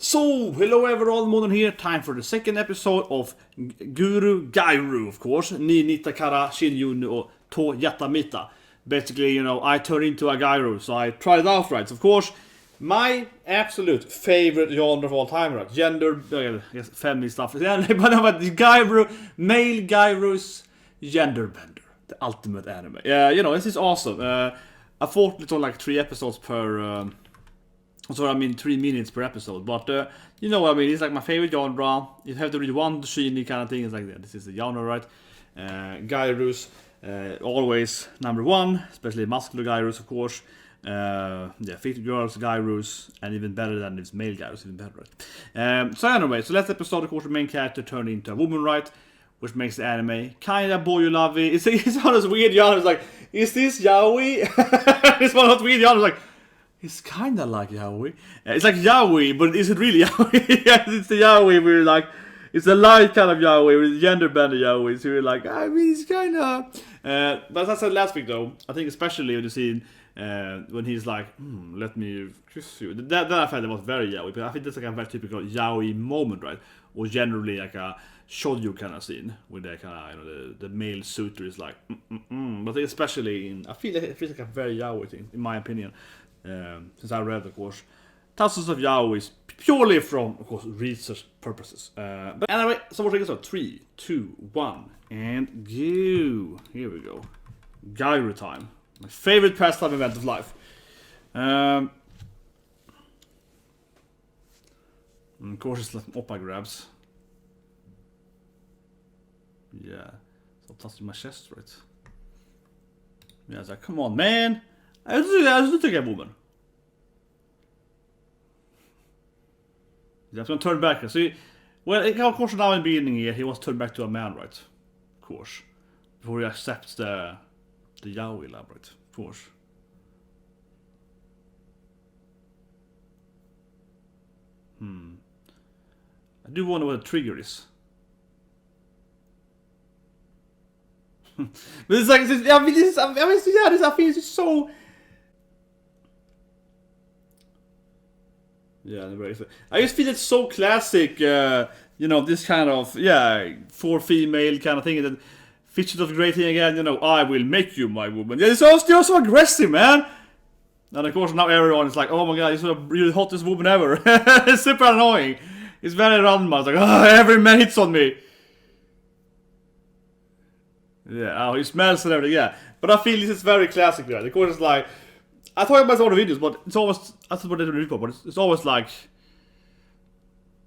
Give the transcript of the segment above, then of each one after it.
So, hello everyone, Monon here, time for the second episode of Guro Gyaru, of course. Ni natta kara Shinyuu no to yatta mita. Basically, you know, I turn into a gyro, so I tried it out, right? So of course, my absolute favorite genre of all time, right? Gender, yes, feminist stuff. Yeah, but gyro, male gyros, gender bender. The ultimate anime. Yeah, you know, this is awesome. I thought it's on like 3 episodes per... So I mean 3 minutes per episode, but you know what I mean, it's like my favorite genre. You have to read one shiny kind of thing, it's like, yeah, this is the genre, right? Gyarus, always number 1, especially muscular gyros, of course. Yeah, fit girls, gyros, and even better than this male gyros, even better, right? So anyway, so last episode, of course, the main character turned into a woman, right? Which makes the anime kinda boy-lovey. It's one of those weird genres, like, is this yaoi? It's one of those weird genres, like, it's kinda like yaoi. It's like yaoi, but is it really yaoi? Yes, it's the yaoi where like, it's a light kind of yaoi, with gender bender yaoi. So you're like, I mean, it's kinda... but as I said last week though, I think especially in the scene when he's like, let me kiss you. That I felt it was very yaoi, but I think that's like a very typical yaoi moment, right? Or generally like a shoujo kind of scene, with the kind of, you know, the male suitor is like, But especially in, I feel like it feels like a very yaoi thing, in my opinion. Since I read, of course, thousands of yaois purely from, of course, research purposes. But anyway, so we're taking so 3, 2, 1, and go. Here we go. Gyro time. My favorite pastime event of life. And of course, it's like oppa grabs. Yeah, so touching my chest, right? Yeah, it's like, come on, man. I just think a woman. He's gonna turn back. So, well, of course, now in the beginning here, he wants to turn back to a man, right? Of course, before he accepts the yaoi lab, right? Of course. I do wonder what the trigger is. But it's like, I mean, I feel it's so. Yeah, I just feel it's so classic, you know, this kind of, yeah, for female kind of thing. And then features of great thing again, you know, I will make you my woman. Yeah, it's so aggressive, man. And of course now everyone is like, oh my god, you're the really hottest woman ever. It's super annoying. It's very random. It's like, oh, every man hits on me. Yeah, oh, he smells and everything, yeah. But I feel this is very classic, right? Of course it's like, I thought about all the videos, but it's always, that's what they do before, but it's always like,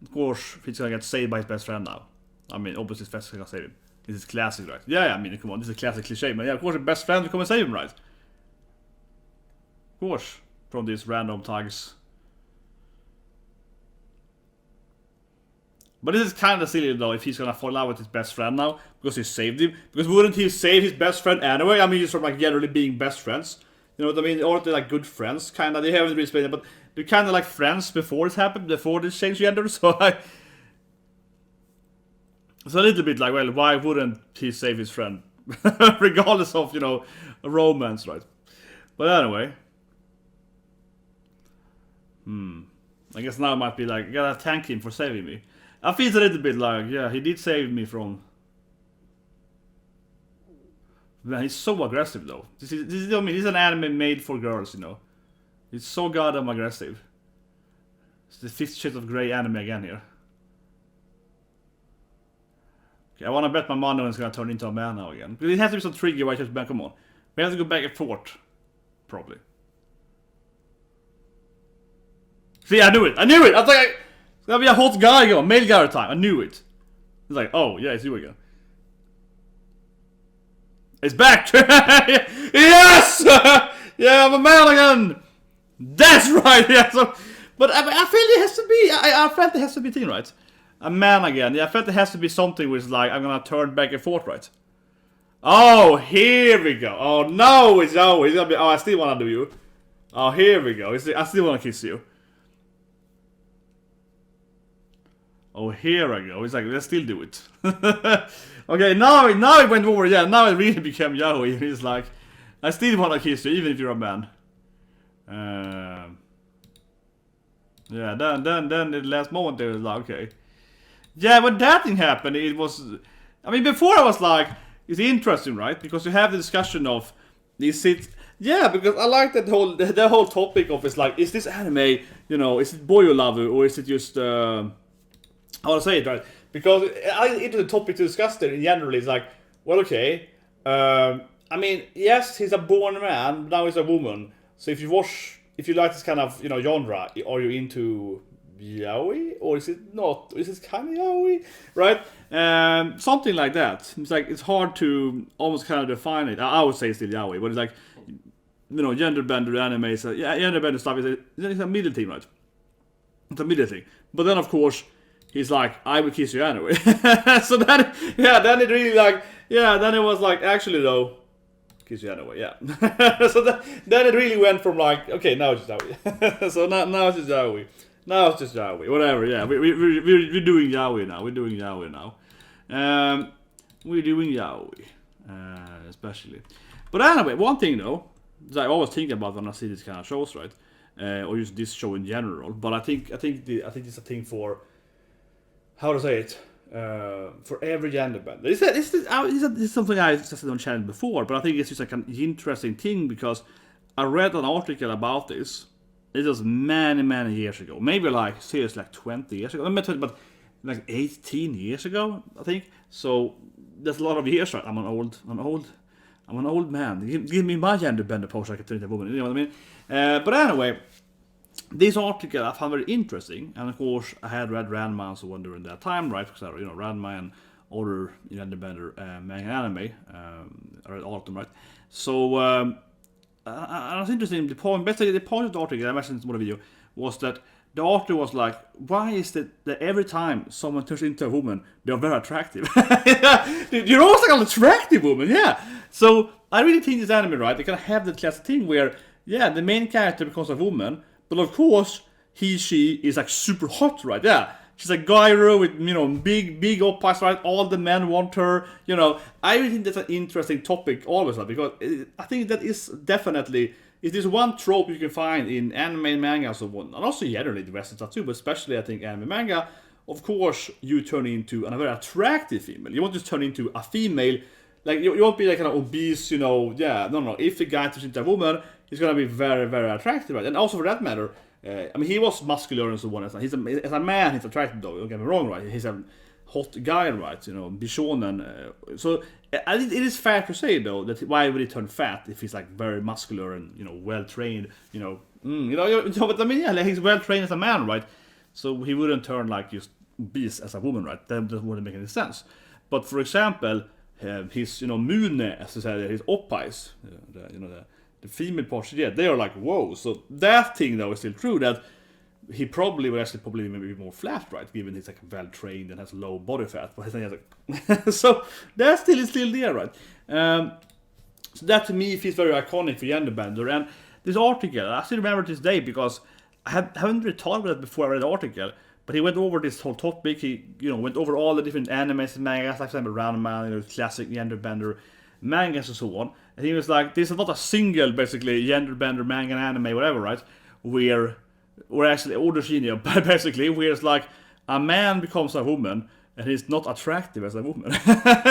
of course, he's gonna get saved by his best friend now. I mean, obviously his best friend gonna save him. This is classic, right? Yeah, I mean, come on, this is a classic cliche, but yeah, of course, his best friend will come and save him, right? Of course, from these random tags. But this is kind of silly though, if he's gonna fall in love with his best friend now, because he saved him. Because wouldn't he save his best friend anyway? I mean, just from like generally being best friends. You know what I mean? Or they're like good friends, kind of. They haven't really explained it, but they're kind of like friends before this happened, before this changed gender. So it's a little bit like, well, why wouldn't he save his friend, regardless of, you know, a romance, right? But anyway, I guess now it might be like, I gotta thank him for saving me. I feel it's a little bit like, yeah, he did save me from. Man, he's so aggressive though. This is, I mean, this is an anime made for girls, you know. It's so goddamn aggressive. It's the 50 Shades of Grey anime again here. Okay, I wanna bet my money when it's gonna turn into a man now again. Because it has to be some trigger where I just, come on. We have to go back and forth. Probably. See, I knew it! I knew it! I was like, it's gonna be a hot guy again, male guy time. I knew it. It's like, oh, yeah, it's you again. It's back! Yes! Yeah, I'm a man again! That's right! Yeah, so, but I felt it has to be, I felt it has to be a thing, right? A man again. Yeah, I felt it has to be something which is like, I'm gonna turn back and forth, right? Oh, here we go. Oh, no, it's gonna be, oh, I still wanna do you. Oh, here we go. I still wanna kiss you. Oh, here I go. It's like, let's still do it. Okay, now it went over, yeah, now it really became yaoi. He's like, I still wanna kiss you, even if you're a man. Yeah, then the last moment there was like, okay. Yeah, when that thing happened, it was... I mean, before I was like, it's interesting, right? Because you have the discussion of, is it... Yeah, because I like that whole topic of, it's like, is this anime, you know, is it boy you love or is it just... how to say it, right? Because into the topic to discuss there generally is like, well, okay, I mean, yes, he's a born man, now he's a woman. So if you like this kind of, you know, genre, are you into yaoi or is it not? Is it kind of yaoi, right? Something like that. It's like it's hard to almost kind of define it. I would say it's still yaoi, but it's like, you know, gender bender anime. So yeah, gender bender stuff it's a middle thing, right? It's a middle thing. But then of course he's like, I will kiss you anyway. So then it really like, then it was like, actually though, kiss you anyway, yeah. So then it really went from like, okay, now it's just yaoi. So now it's just yaoi. Now it's just yaoi, whatever, yeah. We're doing yaoi now. We're doing yaoi now. We're doing yaoi, especially. But anyway, one thing though, that I always think about when I see these kind of shows, right? Or just this show in general. But I think it's a thing for, how to say it, for every gender band. This is something I said on channel before, but I think it's just like an interesting thing because I read an article about this. It was many years ago, maybe like seriously like 20 years ago. But like 18 years ago, I think. So that's a lot of years, right? I'm an old man. Give me my gender bender post, I can turn into a woman. You know what I mean? But anyway. This article I found very interesting, and of course I had read Ranma and so on during that time, right? Because you know Ranma and other genderbender manga anime, I read all of them, right? So I was interested in the point. Basically, the point of the article I mentioned in one video was that the author was like, "Why is it that every time someone turns into a woman, they're very attractive? You're always like an attractive woman, yeah." So I really think this anime, right? They kind of have that classic thing where, the main character becomes a woman. But of course, she is like super hot, right? Yeah, she's like Gyaro with, you know, big oppas, right? All the men want her, you know. I really think that's an interesting topic always, right? Because I think that is definitely, it is one trope you can find in anime and manga and so on. And also generally the Western stuff too, but especially I think anime and manga. Of course, you turn into a very attractive female. You won't just turn into a female, like you won't be like an obese, you know, no. If the guy turns into a woman, he's gonna be very, very attractive, right? And also for that matter, I mean, he was muscular and so on. As a man, he's attractive though. Don't get me wrong, right? He's a hot guy, right? You know, Bishonen. So it is fair to say though that why would he turn fat if he's like very muscular and, you know, well trained? You know, but I mean, like he's well trained as a man, right? So he wouldn't turn like just obese as a woman, right? That wouldn't make any sense. But for example, his, you know, mune, as I said, his oppais, the female parts, they are like, whoa. So that thing though is still true, that he probably would actually maybe be more flat, right? Given he's like well trained and has low body fat. But he has like so that still is still there, right? So that to me feels very iconic for genderbender. And this article, I still remember this day because I haven't really thought about it before I read the article. But he went over this whole topic. He, you know, went over all the different animes and mangas, like for example, Ranma, you know, classic genderbender mangas and so on. And he was like, "This is not a single, basically, genderbender manga and anime, whatever, right? Where actually older Shinyuu, basically, where it's like a man becomes a woman and he's not attractive as a woman."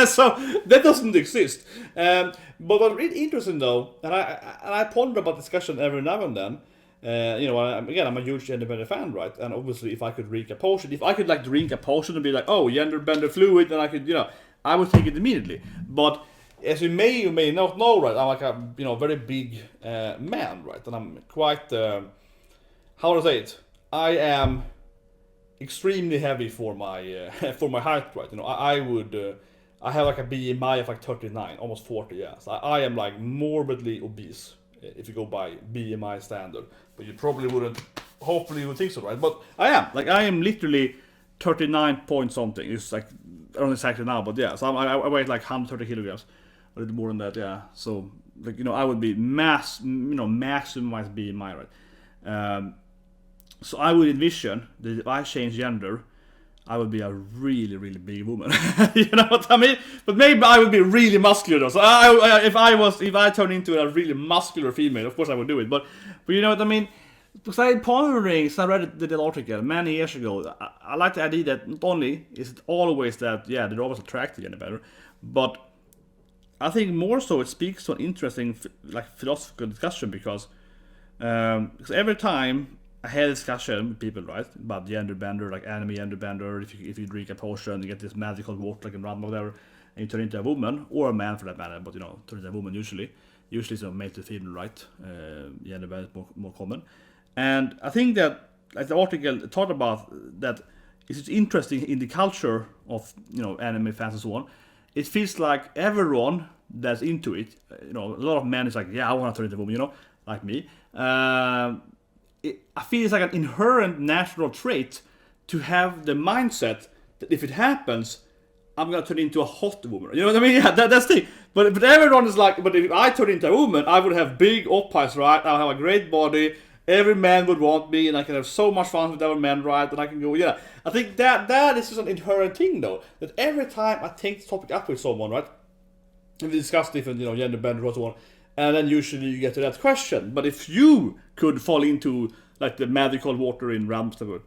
So that doesn't exist. But what's really interesting though, and I ponder about discussion every now and then. You know, again, I'm a huge genderbender fan, right? And obviously, if I could drink a potion, if I could like drink a potion and be like, "Oh, genderbender fluid," then I could, you know, I would take it immediately. But as you may not know, right, I'm like a, you know, very big man, right? And I'm quite, how to say it? I am extremely heavy for my height, right? You know, I have like a BMI of like 39, almost 40, yeah. So I am like morbidly obese if you go by BMI standard. But you probably wouldn't, hopefully you would think so, right? But I am literally 39 point something. It's like, I don't know exactly now, but yeah. So I weigh like 130 kilograms, a little more than that, yeah. So like, you know, I would be maximized BMI, right? So I would envision that if I change gender, I would be a really, really big woman. You know what I mean? But maybe I would be really muscular though. So if I turn into a really muscular female, of course I would do it. But you know what I mean? because I'm pondering, so I read the article many years ago. I like the idea that not only is it always that, yeah, they're always attractive and better, but I think more so it speaks to an interesting like philosophical discussion because every time I had a discussion with people, right, about gender bender, like anime gender bender, if you drink a potion, you get this magical water like in Ranmna or whatever, and you turn into a woman, or a man for that matter, but turn into a woman usually. Usually it's male to female, right? Gender bender is more common. And I think that, like the article talked about, that it's interesting in the culture of anime fans and so on. It feels like everyone that's into it, a lot of men is like, yeah, I want to turn into a woman, like me. I feel it's like an inherent natural trait to have the mindset that if it happens, I'm gonna turn into a hot woman. You know what I mean? Yeah, that's the thing. But everyone is like, but if I turn into a woman, I would have big oppies, right? I'll have a great body. Every man would want me, and I can have so much fun with other men, right? And I can go, yeah. I think that is just an inherent thing, though. That every time I take this topic up with someone, right? And we discuss different, gender bender and so on, and then usually you get to that question. But if you could fall into like the magical water in Ramsdale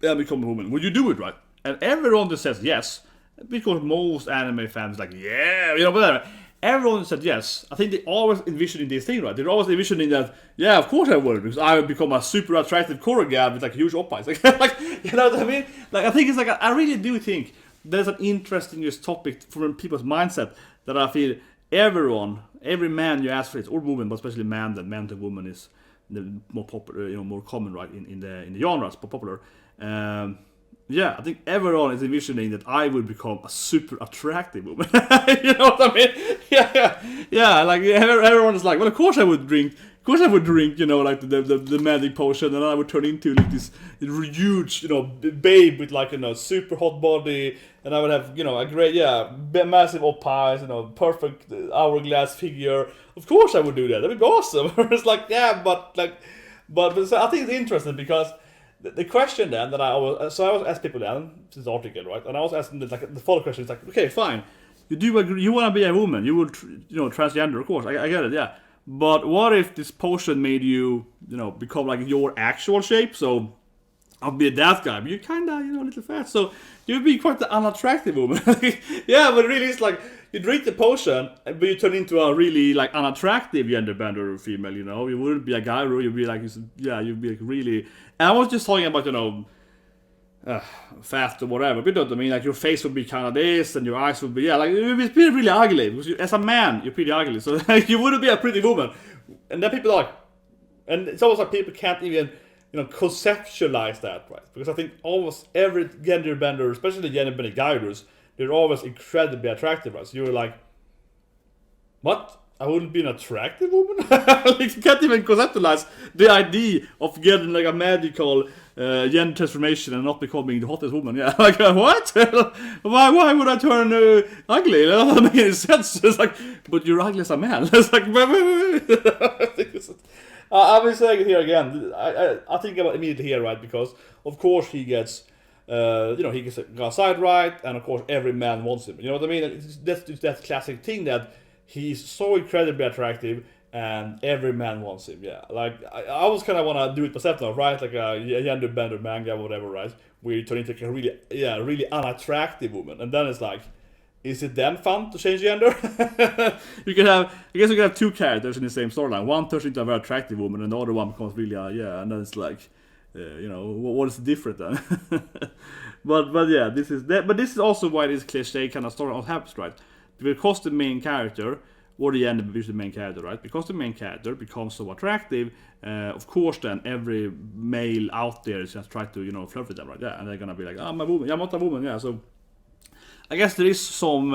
and become a woman, would you do it, right? And everyone just says yes, because most anime fans like, yeah, whatever. Everyone said yes. I think they always envisioning this thing, right? They're always envisioning that, yeah, of course I would, because I would become a super attractive Guro Gyaru with like huge oppies. Like, you know what I mean? Like, I think it's like, I really do think there's an interesting topic from people's mindset that I feel every man you ask for it, or woman, but especially man to woman is the more popular, more common, right, in the genres, but popular. Yeah, I think everyone is envisioning that I would become a super attractive woman. You know what I mean? Yeah. Like everyone is like, well, of course I would drink. Of course I would drink, like the magic potion, and I would turn into like this huge, babe with like super hot body, and I would have a great, massive oppies, perfect hourglass figure. Of course I would do that. That'd be awesome. It's like, yeah, but so I think it's interesting because. The question then that I was asking people then this article, right, and I was asking the follow question is like, okay, fine, you do agree, you want to be a woman, you would transgender, of course, I get it, yeah, but what if this potion made you become like your actual shape? So I'll be that guy, but you're kinda a little fat, so you'd be quite the unattractive woman. Yeah, but really it's like you drink the potion, but you turn into a really like unattractive gender bender female. You wouldn't be a gyro. You'd be like, you'd be like really. And I was just talking about fat or whatever. But you know what I mean? Like your face would be kind of this, and your eyes would be like it would be really ugly. Because as a man, you're pretty ugly, so you wouldn't be a pretty woman. And then people are like, and it's almost like people can't even conceptualize that, right? Because I think almost every gender bender, especially the gender bender gyros, they're always incredibly attractive, right? So you're like, what? I wouldn't be an attractive woman? Like, you can't even conceptualize the idea of getting like a magical gender transformation and not becoming the hottest woman. Yeah, like what? Why would I turn ugly? That doesn't make any sense. It's like, but you're ugly as a man. It's like, I've been saying it here again. I think about immediately here, right? Because of course he gets. He gets outside right, and of course every man wants him. You know what I mean? That's that classic thing that he's so incredibly attractive, and every man wants him. Yeah, like I always kind of want to do it myself now, right? Like a gender bender manga, whatever, right? Where you turn into like a really unattractive woman, and then it's like, is it then fun to change gender? I guess you can have two characters in the same storyline. One turns into a very attractive woman, and the other one becomes really and then it's like. What is different then? but yeah, this is that. But this is also why this cliche kind of story happens, right? Because the main character, or the end is the main character, right? Because the main character becomes so attractive, of course, then every male out there is just try to flirt with them, right? Yeah, and they're gonna be like, I'm a woman, I'm not a woman, yeah. So I guess there is some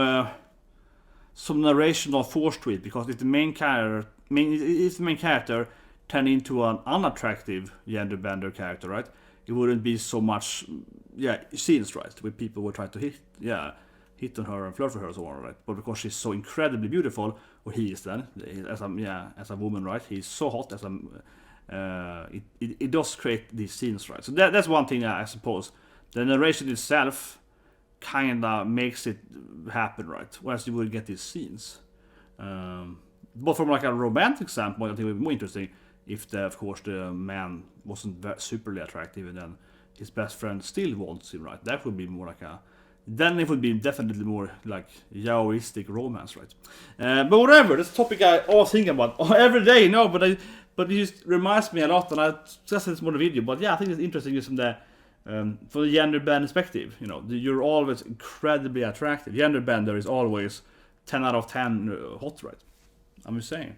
narrational force to it, because if the main character turn into an unattractive gender bender character, right? It wouldn't be so much, scenes, right? With people who try to hit on her and flirt with her and so on, right? But because she's so incredibly beautiful, or he is then, as a woman, right? He's so hot as it does create these scenes, right? So that's one thing, I suppose. The narration itself kinda makes it happen, right? Whereas you would get these scenes. But from like a romantic standpoint, I think it would be more interesting. if of course the man wasn't superly attractive, and then his best friend still wants him, right? That would be more like then it would be definitely more like Yaoistic romance, right? But whatever, that's a topic I always think about every day. No, but it just reminds me a lot, and I just said this more in the video. But yeah, I think it's interesting just from the gender bend perspective. You know, you're always incredibly attractive. Gender bender is always 10 out of 10 hot, right? I'm just saying.